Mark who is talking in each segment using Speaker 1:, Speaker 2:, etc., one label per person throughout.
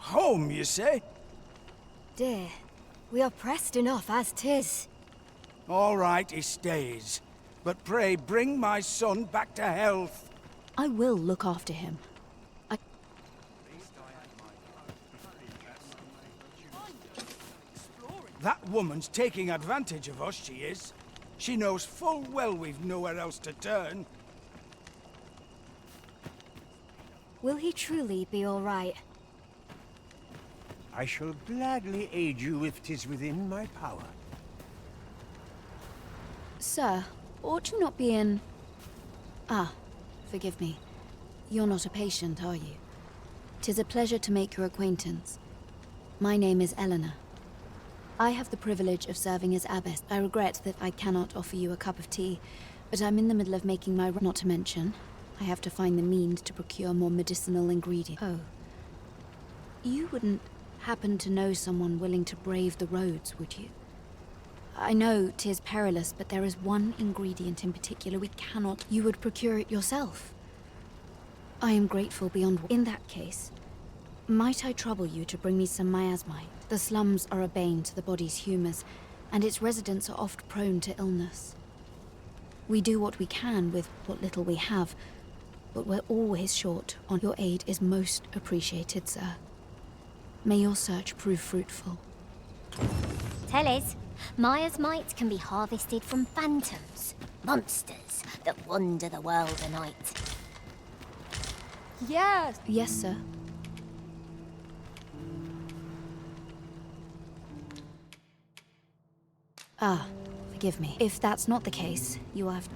Speaker 1: Home, you say?
Speaker 2: Dear, we are pressed enough as 'tis.
Speaker 1: All right, he stays. But pray bring my son back to health.
Speaker 3: I will look after him.
Speaker 1: That woman's taking advantage of us, she is. She knows full well we've nowhere else to turn.
Speaker 2: Will he truly be all right?
Speaker 4: I shall gladly aid you if 'tis within my power.
Speaker 3: Sir, ought you not be in... Ah, forgive me. You're not a patient, are you? 'Tis a pleasure to make your acquaintance. My name is Eleanor. I have the privilege of serving as abbess. I regret that I cannot offer you a cup of tea, but I'm in the middle of making my... Not to mention, I have to find the means to procure more medicinal ingredients. Oh. You wouldn't happen to know someone willing to brave the roads, would you? I know 'tis perilous, but there is one ingredient in particular we cannot... You would procure it yourself. I am grateful beyond... In that case, might I trouble you to bring me some miasmite? The slums are a bane to the body's humors, and its residents are oft prone to illness. We do what we can with what little we have, but we're always short on... Your aid is most appreciated, sir. May your search prove fruitful.
Speaker 5: Tellers, miasmite can be harvested from phantoms, monsters that wander the world a night.
Speaker 2: Yes!
Speaker 3: Yes, sir. Ah, forgive me. If that's not the case, you have...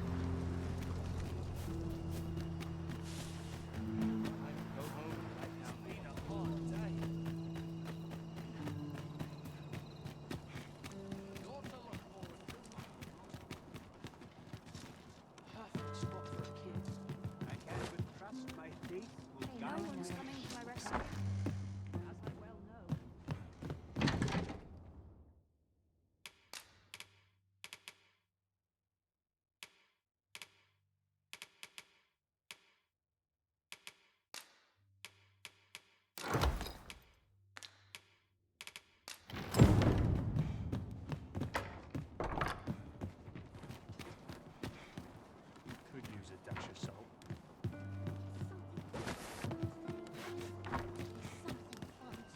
Speaker 4: Could use a dash of salt.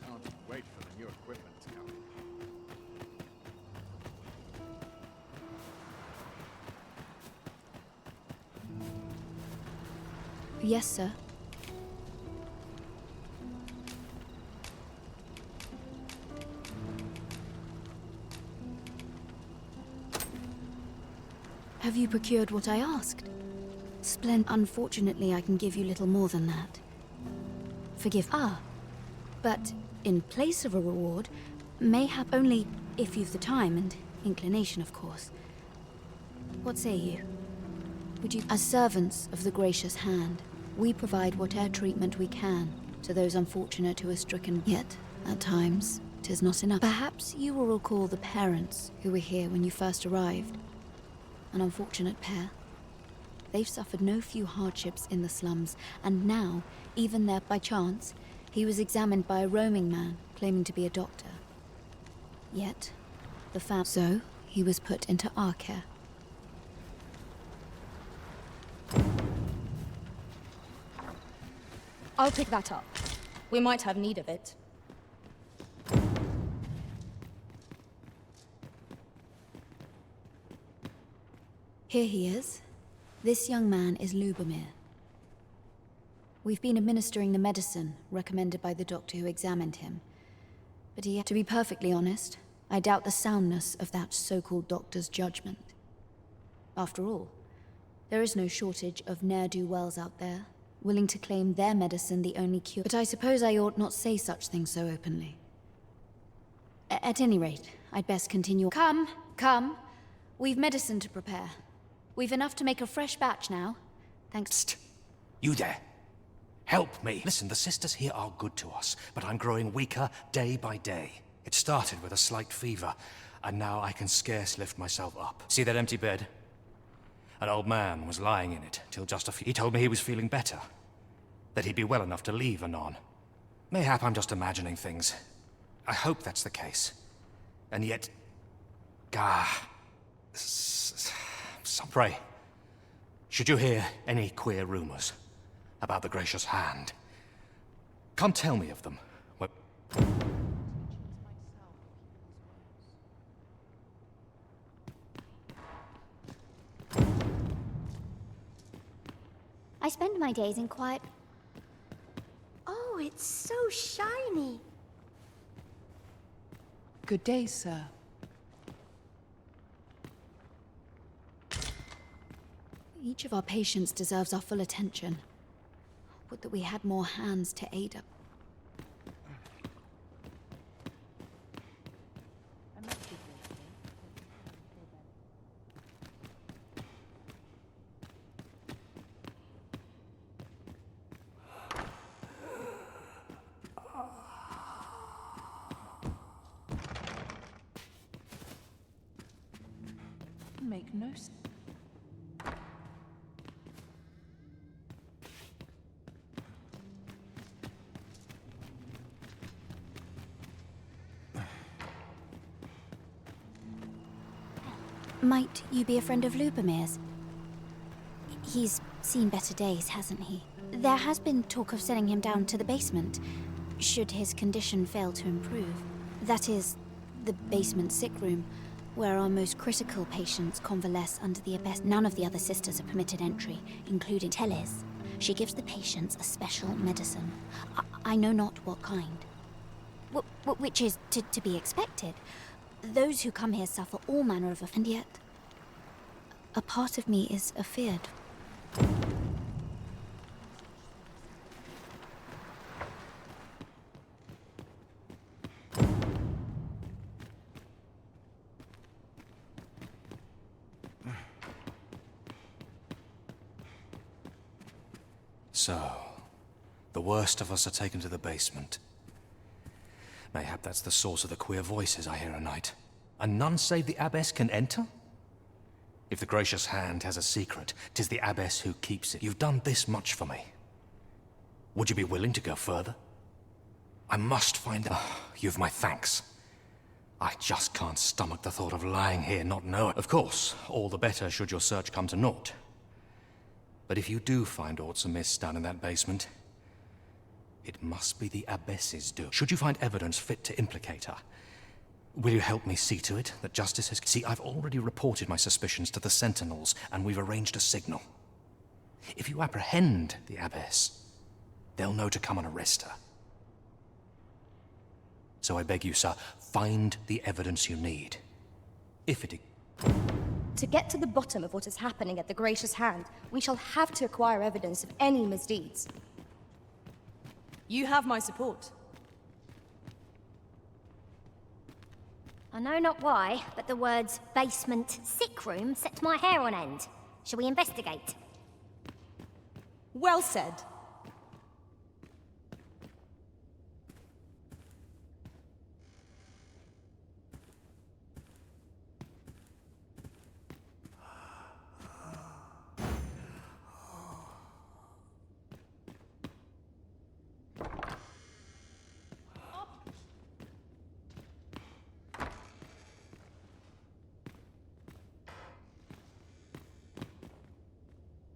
Speaker 6: Can't wait for the new equipment to come in.
Speaker 3: Yes, sir. Have you procured what I asked? Unfortunately, I can give you little more than that. Forgive... Ah. But in place of a reward, mayhap only if you've the time and inclination, of course. What say you? Would you... As servants of the gracious hand, we provide whatever treatment we can to those unfortunate who are stricken. Yet, at times, 'tis not enough. Perhaps you will recall the parents who were here when you first arrived. An unfortunate pair. They've suffered no few hardships in the slums, and now, even there by chance, he was examined by a roaming man claiming to be a doctor. Yet, the family... So, he was put into our care.
Speaker 7: I'll pick that up. We might have need of it.
Speaker 3: Here he is. This young man is Lubomir. We've been administering the medicine recommended by the doctor who examined him. But to be perfectly honest, I doubt the soundness of that so-called doctor's judgment. After all, there is no shortage of ne'er-do-wells out there, willing to claim their medicine the only cure. But I suppose I ought not say such things so openly. At any rate, I'd best continue. Come, come. We've medicine to prepare. We've enough to make a fresh batch now. Thanks.
Speaker 8: Psst. You there. Help me. Listen, the sisters here are good to us, but I'm growing weaker day by day. It started with a slight fever, and now I can scarce lift myself up. See that empty bed? An old man was lying in it till just a few... He told me he was feeling better, that he'd be well enough to leave anon. Mayhap I'm just imagining things. I hope that's the case. And yet... Gah... So pray, should you hear any queer rumors about the Gracious Hand, come tell me of them.
Speaker 5: I spend my days in quiet... Oh, it's so shiny.
Speaker 9: Good day, sir.
Speaker 3: Each of our patients deserves our full attention. Would that we had more hands to aid us.
Speaker 9: Make no sense.
Speaker 3: Might you be a friend of Lubomir's? He's seen better days, hasn't he? There has been talk of sending him down to the basement, should his condition fail to improve. That is, the basement sick room, where our most critical patients convalesce under the abyss. None of the other sisters are permitted entry, including Teles. She gives the patients a special medicine. I know not what kind. Which is to be expected. Those who come here suffer all manner of... And yet, a part of me is afeared.
Speaker 8: So, the worst of us are taken to the basement. Mayhap that's the source of the queer voices I hear at night. And none save the abbess can enter? If the Gracious Hand has a secret, 'tis the abbess who keeps it. You've done this much for me. Would you be willing to go further? I must find out. You've my thanks. I just can't stomach the thought of lying here not knowing. Of course, all the better should your search come to naught. But if you do find aught amiss down in that basement, it must be the abbess's doing. Should you find evidence fit to implicate her, will you help me see to it that justice is... See, I've already reported my suspicions to the Sentinels, and we've arranged a signal. If you apprehend the abbess, they'll know to come and arrest her. So I beg you, sir, find the evidence you need. If it...
Speaker 7: To get to the bottom of what is happening at the Gracious Hand, we shall have to acquire evidence of any misdeeds.
Speaker 9: You have my support.
Speaker 5: I know not why, but the words basement sick room set my hair on end. Shall we investigate?
Speaker 9: Well said.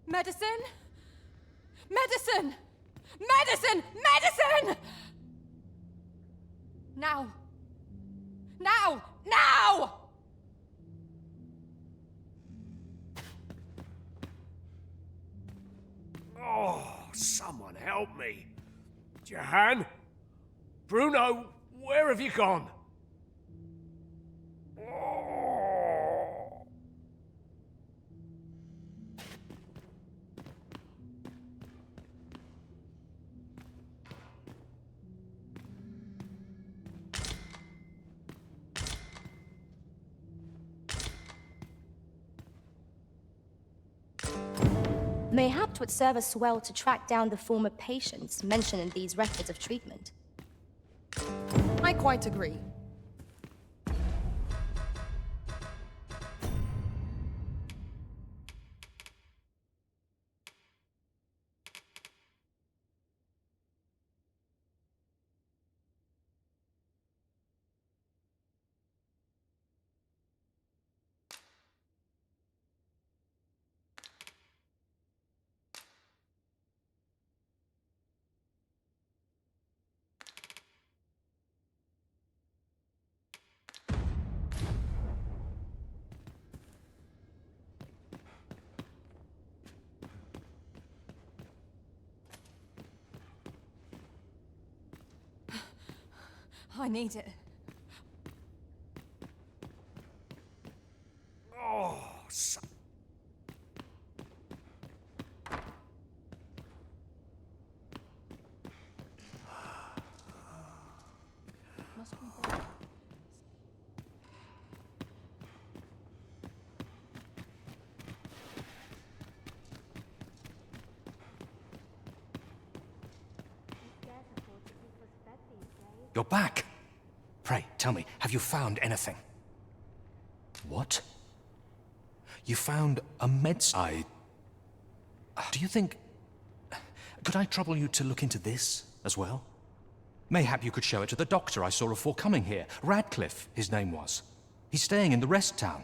Speaker 9: Medicine! Medicine! Medicine! Medicine! Now! Now! Now!
Speaker 4: Oh, someone help me. Jahan? Bruno, where have you gone?
Speaker 7: Mayhap 'twould serve us well to track down the former patients mentioned in these records of treatment.
Speaker 9: I quite agree. I need it.
Speaker 8: Oh, You're back. Pray, tell me, have you found anything? What? You found a I... Do you think... Could I trouble you to look into this as well? Mayhap you could show it to the doctor I saw before coming here. Radcliffe, his name was. He's staying in the rest town.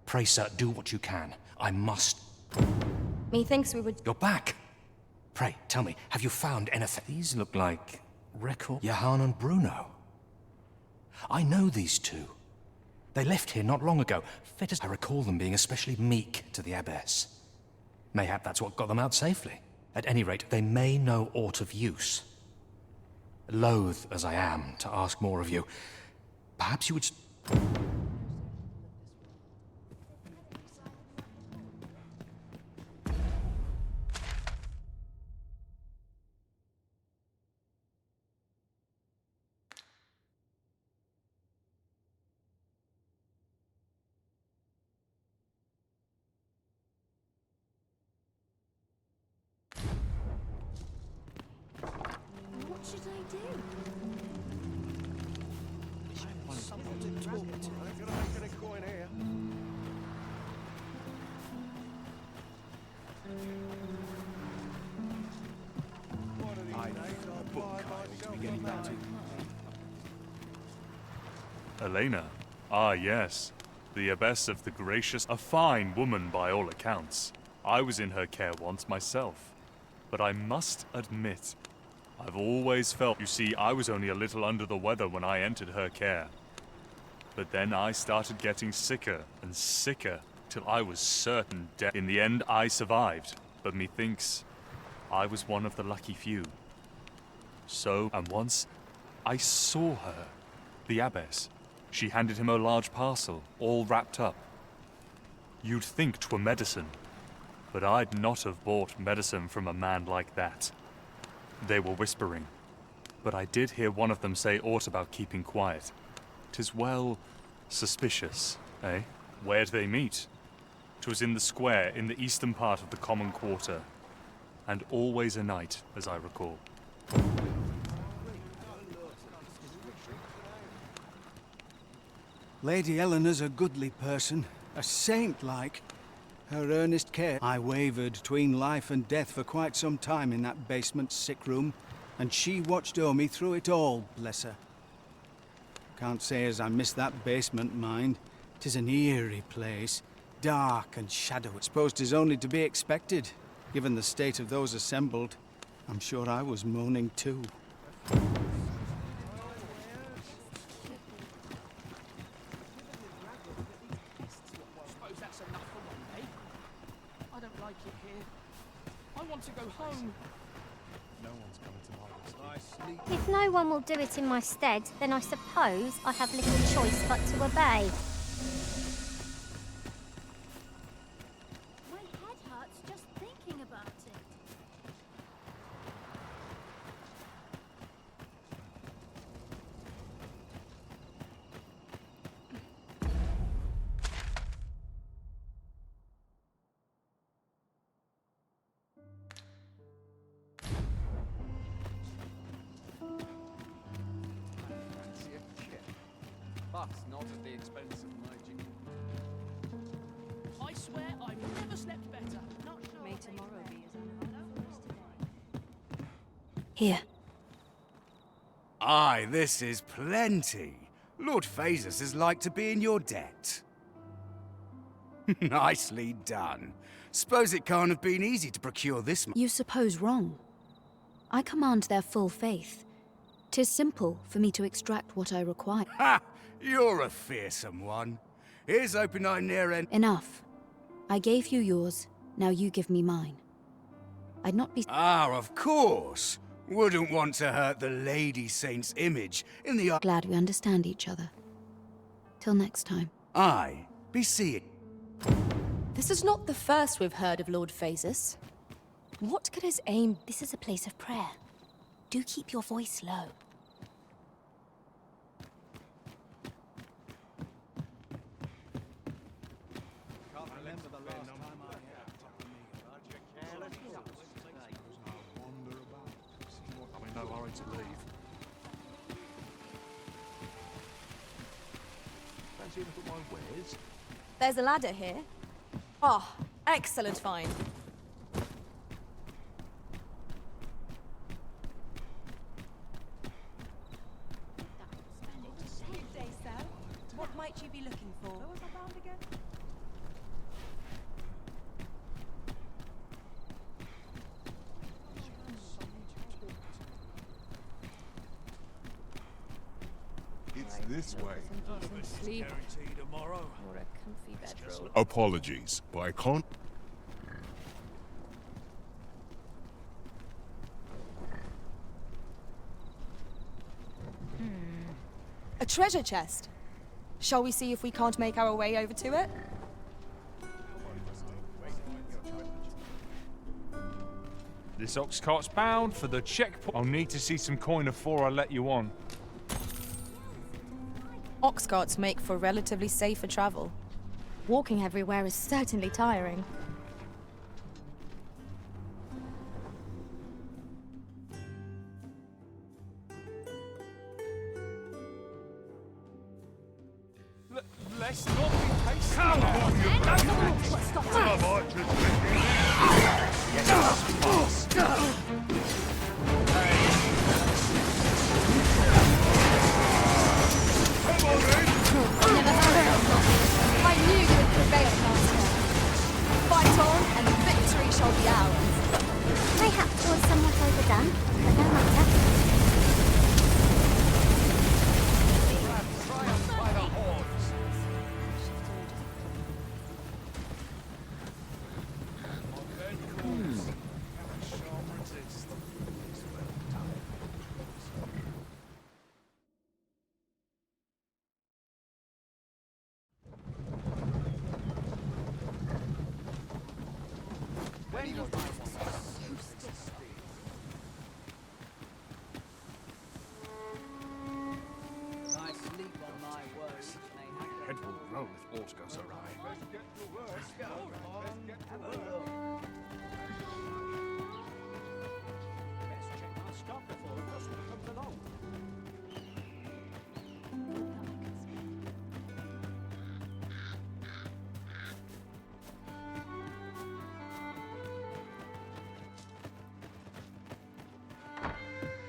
Speaker 8: Pray, sir, do what you can. I must...
Speaker 7: Methinks we would...
Speaker 8: You're back. Pray, tell me, have you found anything? These look like... record... Johann and Bruno. I know these two. They left here not long ago. Fit as I recall them being especially meek to the abbess. Mayhap that's what got them out safely. At any rate, they may know aught of use. Loath as I am to ask more of you, perhaps you would...
Speaker 2: What should I do?
Speaker 10: Elena? Ah, yes. The abbess of the Gracious. A fine woman by all accounts. I was in her care once myself. But I must admit, I've always felt... You see, I was only a little under the weather when I entered her care. But then I started getting sicker and sicker, till I was certain death. In the end, I survived, but methinks I was one of the lucky few. So, and once, I saw her, the abbess. She handed him a large parcel, all wrapped up. You'd think 'twere medicine, but I'd not have bought medicine from a man like that. They were whispering, but I did hear one of them say aught about keeping quiet. 'Tis well suspicious, eh? Where'd they meet? 'Twas in the square in the eastern part of the common quarter, and always a night, as I recall.
Speaker 1: Lady Eleanor's a goodly person, a saint-like. Her earnest care. I wavered between life and death for quite some time in that basement sick room, and she watched o'er me through it all, bless her. Can't say as I miss that basement, mind. 'Tis an eerie place, dark and shadowy. Suppose 'tis only to be expected, given the state of those assembled. I'm sure I was moaning too.
Speaker 5: If no one will do it in my stead, then I suppose I have little choice but to obey.
Speaker 2: My head hurts just thinking about it.
Speaker 6: But not at the expense of my chicken.
Speaker 11: I swear I've never slept better. Not sure. May tomorrow be as uneventful as today.
Speaker 3: Here.
Speaker 12: Aye, this is plenty. Lord Phasus is like to be in your debt. Nicely done. Suppose it can't have been easy to procure this
Speaker 3: You suppose wrong. I command their full faith. 'Tis simple for me to extract what I require.
Speaker 12: Ha! You're a fearsome one. Here's hoping I near end.
Speaker 3: Enough. I gave you yours, now you give me mine. I'd not be...
Speaker 12: Ah, of course. Wouldn't want to hurt the Lady Saint's image in the...
Speaker 3: Glad we understand each other. Till next time.
Speaker 12: Aye, be seeing.
Speaker 7: This is not the first we've heard of Lord Phasus. What could his aim...
Speaker 5: This is a place of prayer. Do keep your voice low.
Speaker 9: There's a ladder here. Oh, excellent find. What might you be looking for? Where was I bound again?
Speaker 6: It's this way.
Speaker 9: Sleep.
Speaker 6: Tomorrow.
Speaker 9: Or a comfy bedroll.
Speaker 6: Apologies, but I can't.
Speaker 9: A treasure chest. Shall we see if we can't make our way over to it?
Speaker 13: This ox cart's bound for the checkpoint. I'll need to see some coin before I let you on.
Speaker 9: Ox carts make for relatively safer travel.
Speaker 7: Walking everywhere is certainly tiring.
Speaker 13: Let's not be hasty. Come on, you
Speaker 9: I knew you would prevail, Master. Fight on, and victory shall be ours.
Speaker 5: Mayhaps it was somewhat overdone, but no matter.
Speaker 8: Head will roll if aught goes awry.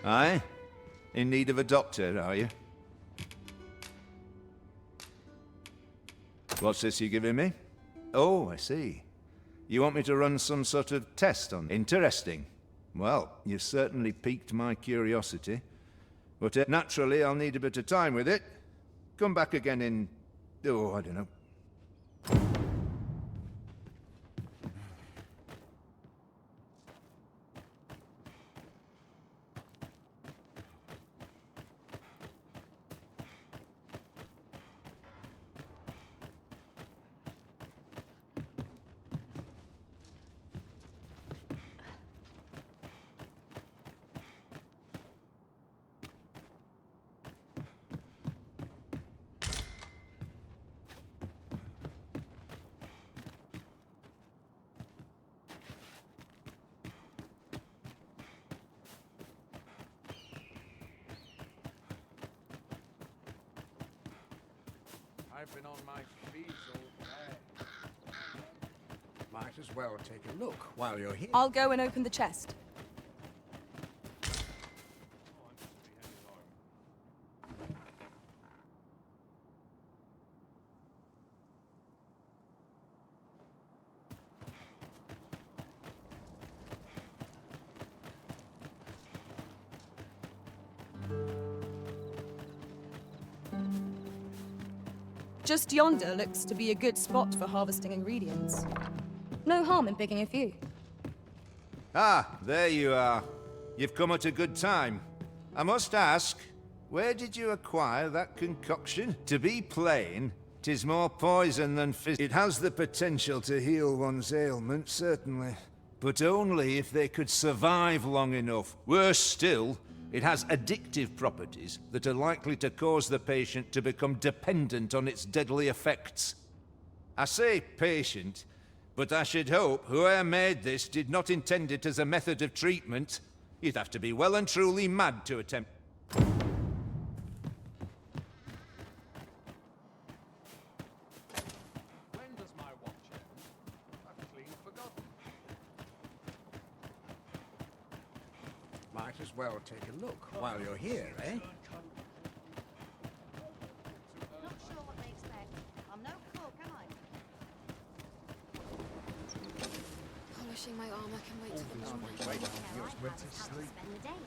Speaker 14: Aye? In need of a doctor, are you? What's this you're giving me? Oh, I see. You want me to run some sort of test on... Interesting. Well, you certainly piqued my curiosity. But naturally, I'll need a bit of time with it. Come back again in... oh, I don't know.
Speaker 4: I've been on my feet all day. Might as well take a look while you're here.
Speaker 9: I'll go and open the chest. Just yonder looks to be a good spot for harvesting ingredients.
Speaker 7: No harm in picking a few.
Speaker 14: Ah, there you are. You've come at a good time. I must ask, where did you acquire that concoction? To be plain, 'tis more poison than It has the potential to heal one's ailment, certainly. But only if they could survive long enough. Worse still, it has addictive properties that are likely to cause the patient to become dependent on its deadly effects. I say patient, but I should hope whoever made this did not intend it as a method of treatment. You'd have to be well and truly mad to attempt...
Speaker 6: When does my watch end? I've clean forgotten.
Speaker 4: Might as well take a look while you're here, eh?
Speaker 15: Not sure what they expect. I'm no cook, am I?
Speaker 3: Polishing my armor can wait till the morning.
Speaker 5: Spend the day.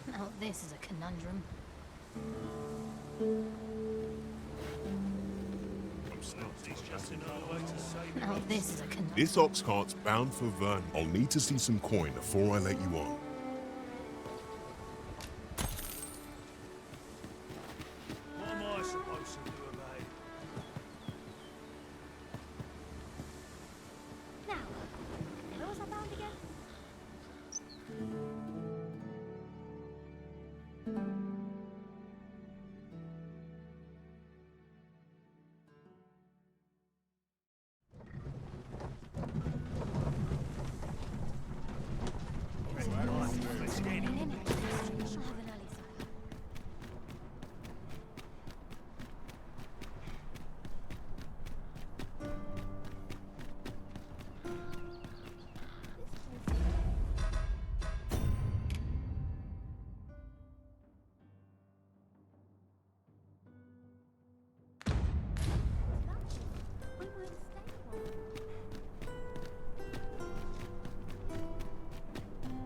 Speaker 5: Now this is a conundrum. Now this is a conundrum.
Speaker 16: This ox cart's bound for Vern. I'll need to see some coin before I let you on.
Speaker 11: What am I supposed to do about it?
Speaker 5: Now, where was I bound again?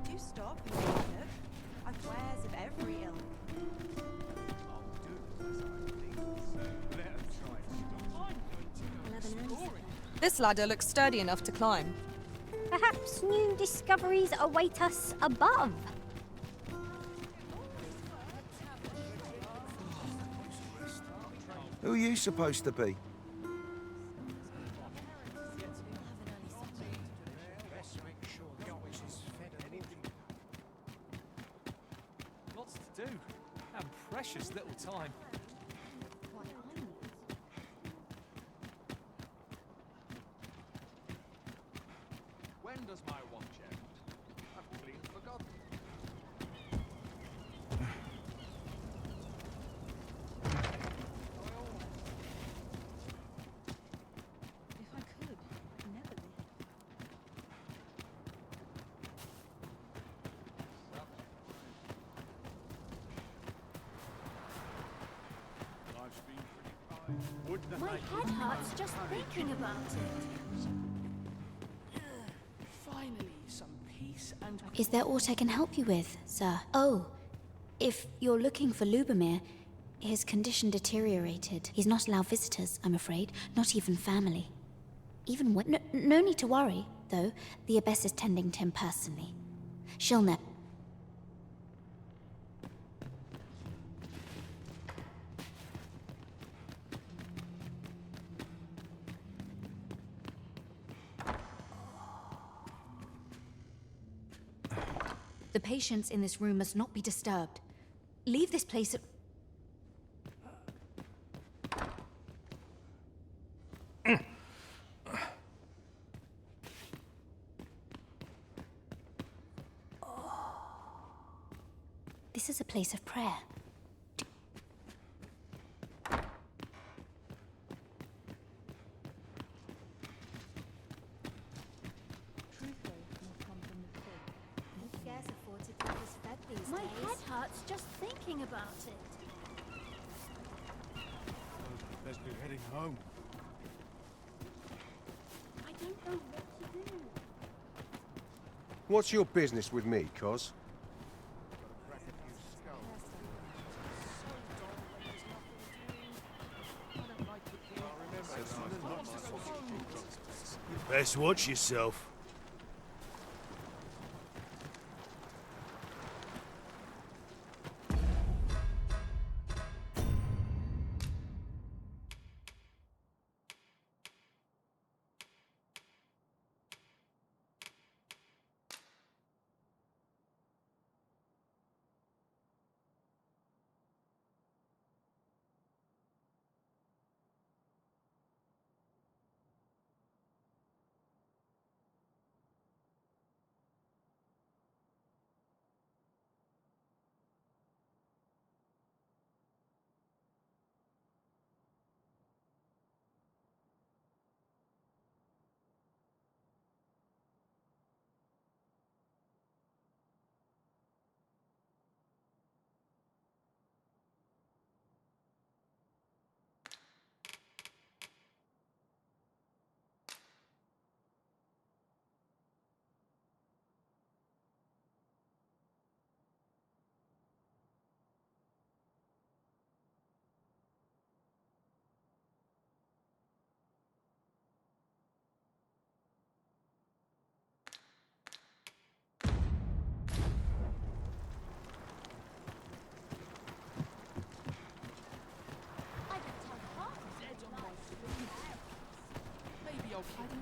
Speaker 15: Do stop and look. I've wares of every ilk.
Speaker 9: This ladder looks sturdy enough to climb.
Speaker 5: Perhaps new discoveries await us above.
Speaker 12: Who are you supposed to be?
Speaker 13: Lots to do, and precious little time. When does my watch end? I've clean forgotten.
Speaker 9: If I could, I'd never leave.
Speaker 6: Life's been pretty fine. Would that
Speaker 2: My head hurts just thinking about it.
Speaker 11: Finally, some peace and...
Speaker 3: Is there aught I can help you with, sir? Oh, if you're looking for Lubomir, his condition deteriorated. He's not allowed visitors, I'm afraid, not even family. Even when... No need to worry, though. The Abbess is tending to him personally. She'll never... The patients in this room must not be disturbed. Leave this place at... This is a place of prayer.
Speaker 2: My head hurts just thinking about it.
Speaker 6: Best be heading home.
Speaker 2: I don't know what to do.
Speaker 17: What's your business with me, Cos?
Speaker 11: Best watch yourself.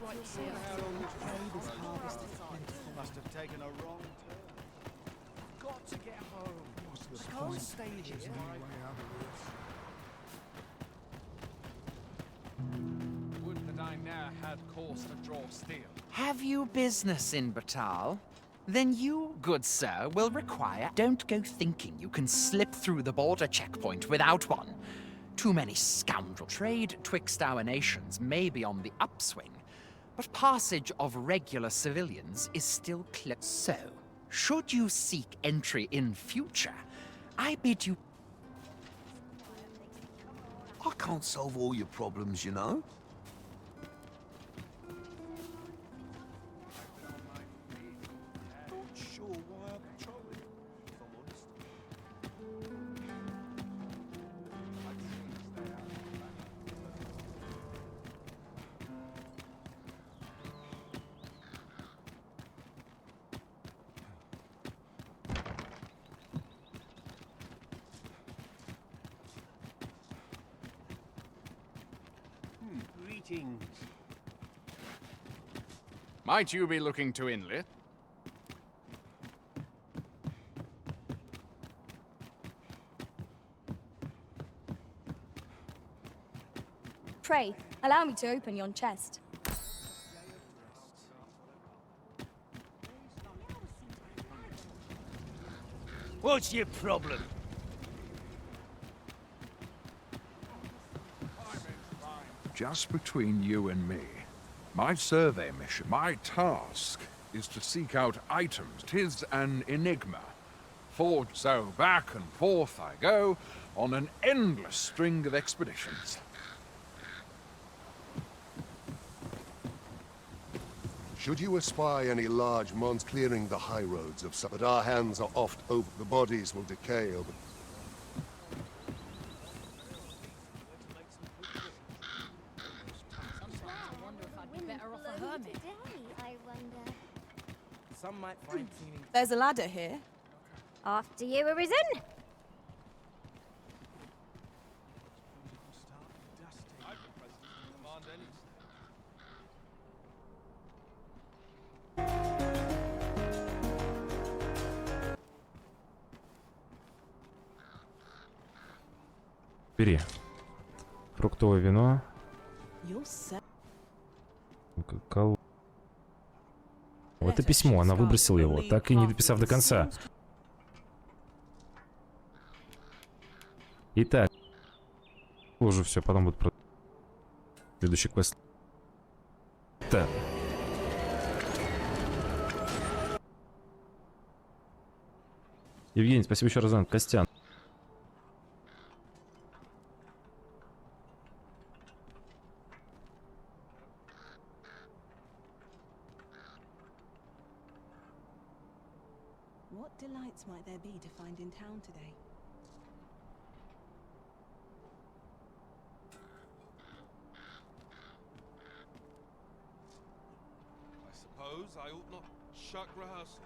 Speaker 11: Right here.
Speaker 1: Must have taken a wrong turn.
Speaker 4: Got to get home. I can't stay here.
Speaker 6: Would that I ne'er had cause to draw steel.
Speaker 18: Have you business in Batal? Then you, good sir, will require... Don't go thinking you can slip through the border checkpoint without one. Too many scoundrel. Trade twixt our nations may be on the upswing, but passage of regular civilians is still clear. So, should you seek entry in future, I bid you...
Speaker 19: I can't solve all your problems, you know.
Speaker 4: Not sure why I'm patrolling, if I'm honest. Greetings.
Speaker 6: Might you be looking to inlet?
Speaker 7: Pray, allow me to open yon chest.
Speaker 19: What's your problem?
Speaker 20: Just between you and me, my survey mission, my task, is to seek out items. 'Tis an enigma. So back and forth I go, on an endless string of expeditions.
Speaker 17: Should you espy any large monsters clearing the high roads of some, but our hands are oft over, the bodies will decay over.
Speaker 15: Some might find cleaning.
Speaker 7: There's a ladder here.
Speaker 5: After you, Arisen.
Speaker 21: Бери. Фруктовое вино. Это письмо, она выбросила его, так и не дописав до конца. Итак. Уже все, потом будет следующий квест. Так. Евгений, спасибо еще раз за Костян.
Speaker 15: What delights might there be to find in town today?
Speaker 22: I suppose I ought not shuck rehearsal.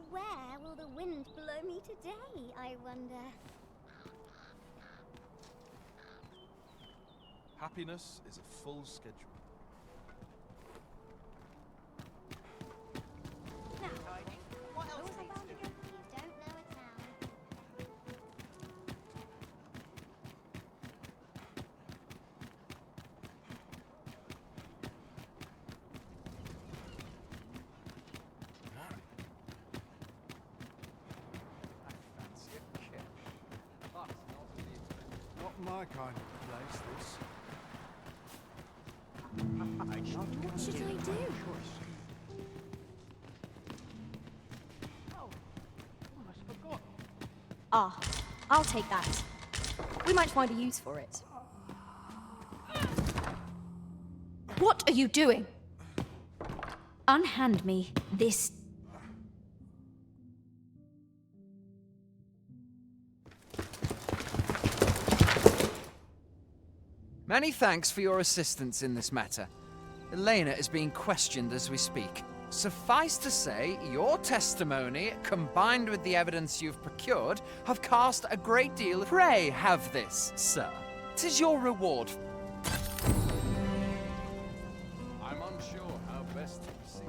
Speaker 5: Where will the wind blow me today, I wonder?
Speaker 22: Happiness is a full schedule.
Speaker 5: What else about you don't know a town?
Speaker 1: my kind of place, this.
Speaker 2: What should I do?
Speaker 7: Ah, I'll take that. We might find a use for it.
Speaker 9: What are you doing?
Speaker 3: Unhand me this.
Speaker 18: Many thanks for your assistance in this matter. Elena is being questioned as we speak. Suffice to say, your testimony, combined with the evidence you've procured, have cast a great deal. Pray have this, sir. 'Tis your reward.
Speaker 6: I'm unsure how best to proceed.